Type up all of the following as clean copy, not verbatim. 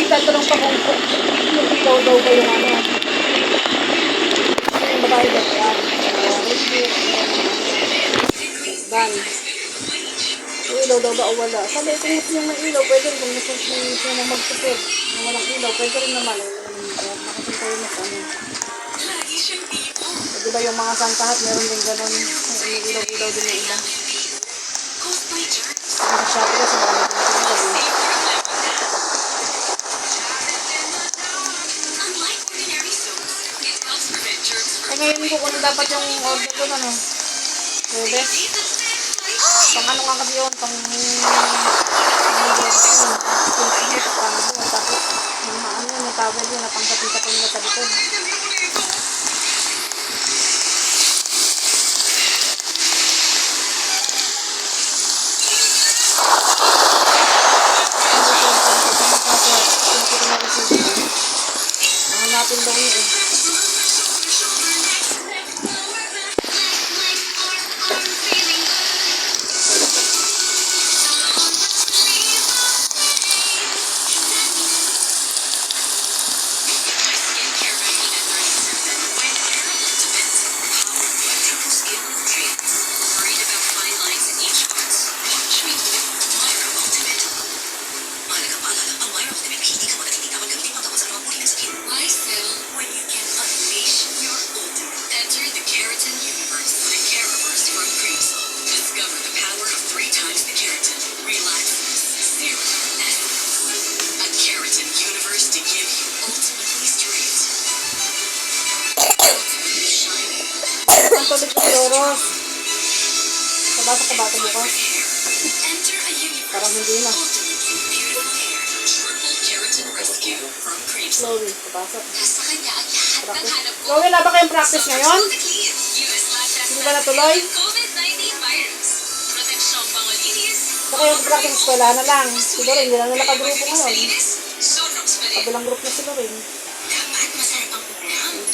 Tatanong pa kung ikaw daw ba yung ano. Yung babae ba yan? Ban. Yung ilaw daw ba o wala? Sabi, kung gusto nyo ng ilaw, pwede rin. Kung gusto nyo na mag-support na walang ilaw, pwede rin naman. Makasin kayo mas ano. So, diba yung mga santahat, meron din ganun. Yung ilaw-ilaw din yung iba. Sa Shopee kasi marami din ito gabi. Ngayon ko kung dapat yung order ko ano. Bebes. Pang ano nga kasi yun, pang tapos yung ano yun, yung towel yun, pang sapin-sapin nila sa likod. Hanapin daw yun eh. Ang tubig ng Doros. Kabasa ka ba ito bukas? Parang hindi na. Chloe, kabasa. Chloe, laba kayong practice ngayon? Hindi ba natuloy? Baka yung practice sa eskwela na lang. Si Lorraine, hindi na nila ka-grupo ngayon. Kabilang group na si Lorraine.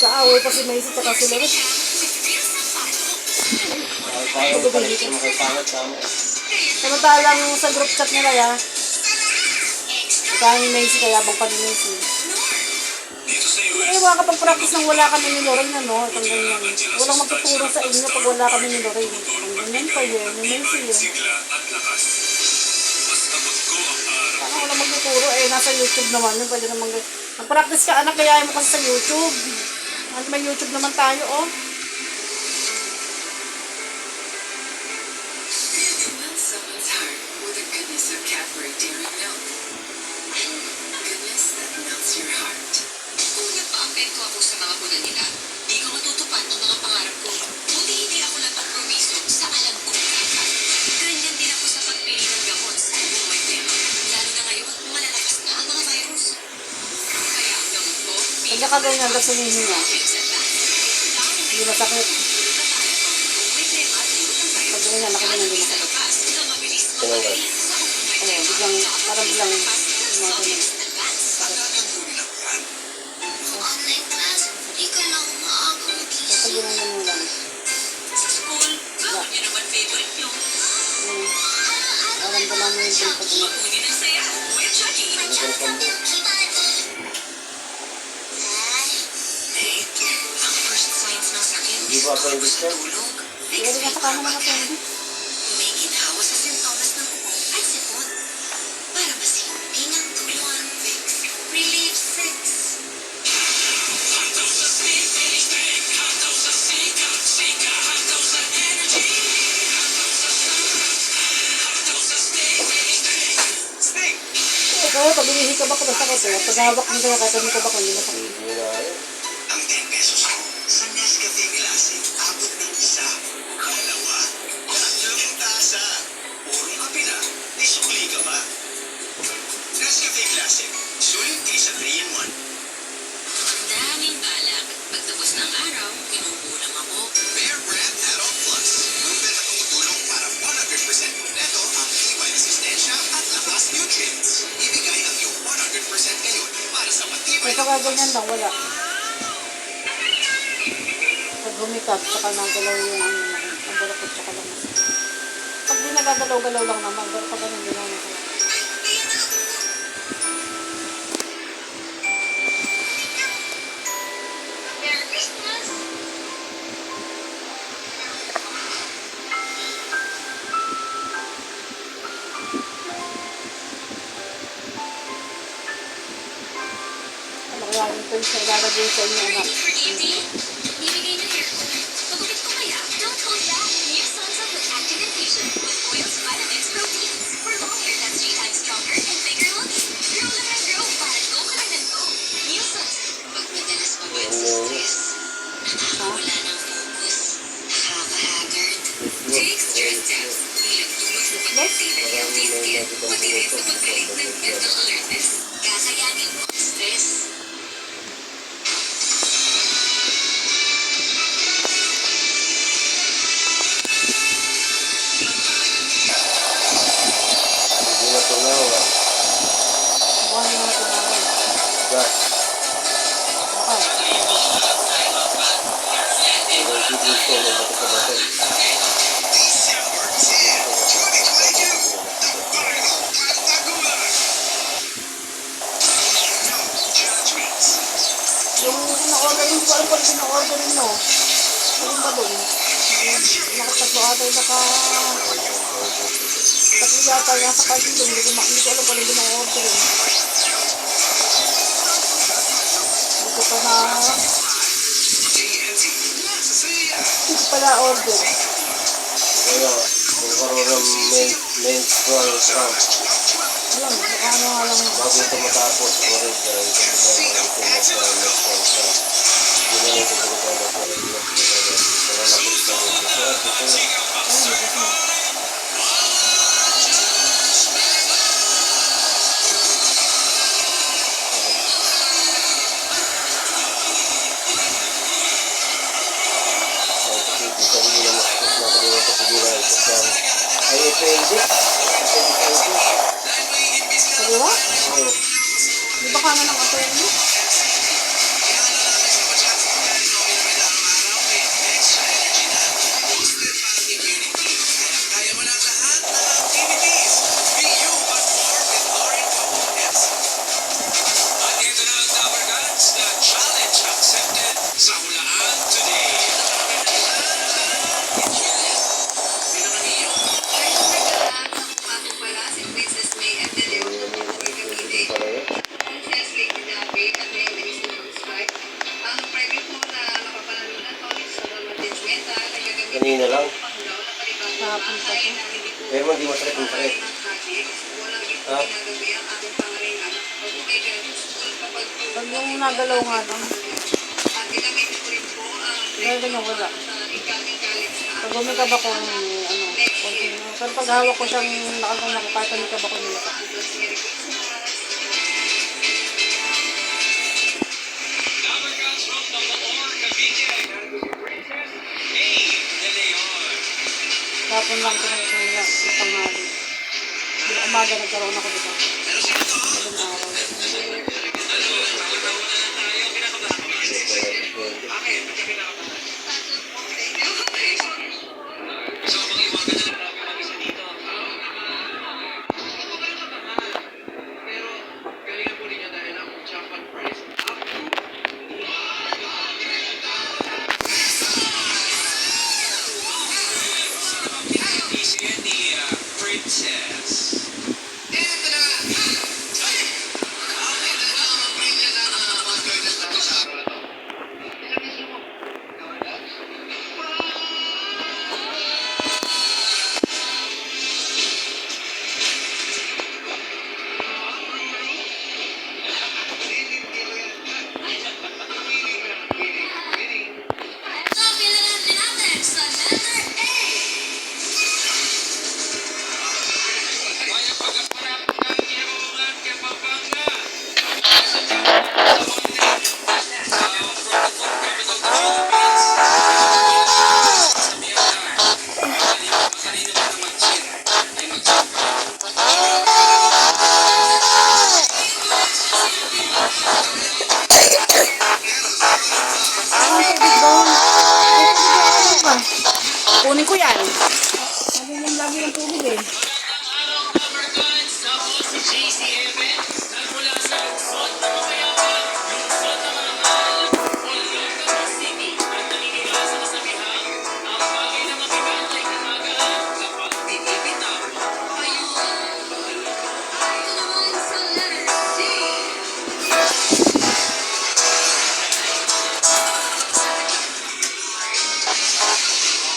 Kaaway pa si Macy at si Lorraine. Samantalang sa group chat nila ya. Ikaw ni Macy kaya bang pa ni Macy. Eh, wala ka pag-practice nang wala kami ni Lorraine, ano? Itong ganyan. Walang magtuturo sa inyo pag wala kami ni Lorraine. Ang ganyan pa yun, ni Macy yun. Parang walang magtuturo, eh, nasa YouTube naman yun. Pwede naman mag-practice ka, anak, kaya mo kasi sa YouTube. At may YouTube naman tayo, oh. Pagka ka ganyan, kasi hihinga. Hindi masakit. Pag ganyan, nakaganyan, hindi masakit. Biglang, parang biglang, umaganyan. Kapag ganyan mo lang. Parang dalang mo yung pagkakas. Di ba pa yung gusto? Pwede nga sa kama mga pwede. May ginawa sa sintomas ng ubo at sipon para mas hindi ng tulungan. Relief 6. Kaya pag binihi ka ba kung masakit eh? Pag hawak mo kaya kahit hindi ka ba kung hindi masakit? Hindi na yun. Ang 10 pesos ko sa Nescafe Classic, abot ng isa, dalawa, tatlong tasa. Puro kape na, may sukli ka ba? Basta gaganyan lang, wala. Pag humikap, tsaka nagalaw yung ano, ang balakot, tsaka lang. Pag di nagagalaw-galaw lang naman, pero pag ganun, ginawa ko. Merry Christmas! Ano kaya yung toys na ilalagay sa inyo, anak? Ready for duty? Ibigay na hair ko. Pagupit ko kaya, don't hold back. New Sunsilk with active infusion with oils, vitamins, proteins. For long hair that's 3 times stronger and bigger looks. Grow lang and grow para go ka lang and go. New Sunsilk. Pag madalas mabad sa stress, nakakawala ng focus. Nakaka-haggard. Take stress test. Bilang tulong sa pag-maintain ng healthy skin. Pati rin sa pagkalit ng mental alertness. Kakayanin mo ang stress. Hindi na tunawan. Bukan yung mga tumawan. Gas. Baka. Pero hindi ko na bato sa bato. December 10, 2022. The final Patagulan. No judgments. Yung na-order mo, paano pala na-order mo? Alin ba doon? Nakatatlo ata yung tatlo yata yung sa card doon. Hindi ko alam kung ano na-order yun. Hindi ko pa na... TNT. Hindi ko pala order. Kaya, kung karoon ng menstrual cramp, Yun, baka ano nga lang yun. bago ito matapos, correct na ito na menstrual cramp. Hindi na ito delikado para ito na delikado. Para nakita mo ito. Kaya ito, Ayun, kasi. hindi sabihin na masakit na kalimutan ko din na ito sa ay appendix. Kaliwa? Oo. Di ba kanan ng attorney? Kaya mo ng lahat ng activities. Be you but more with Lauren Components. At ito na ang Tower Gods na challenge accepted sa hulaan today. Pala yun. Kanina lang. Kahapon pa to. Pero hindi masakit ang sakit. Ha? Pag yung nagalaw nga lang, meron yung wala. Pag humikab ako, ano, continue. Pero pag hawak ko siyang nakaganak, kahit humikab ako nila. Tower Gods from Bacoor, Cavite. Princess A. De Leon. Kahapon lang ko nang sinila, ipanghali. Yung umaga nagkaroon ako, diba? Ilang araw. Princess. yan. Nagiging lagi ng tubig eh.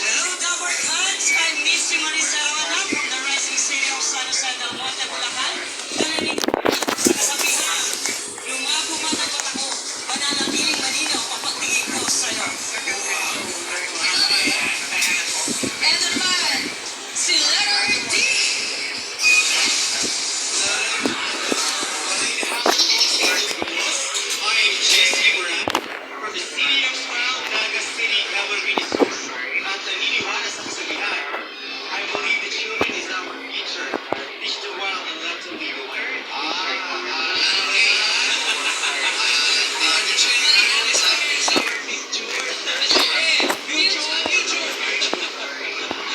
Hello, Dapper Cats! I'm Miss Marisa Ramanap from the Rising City of San Jose del Monte, Bulacan.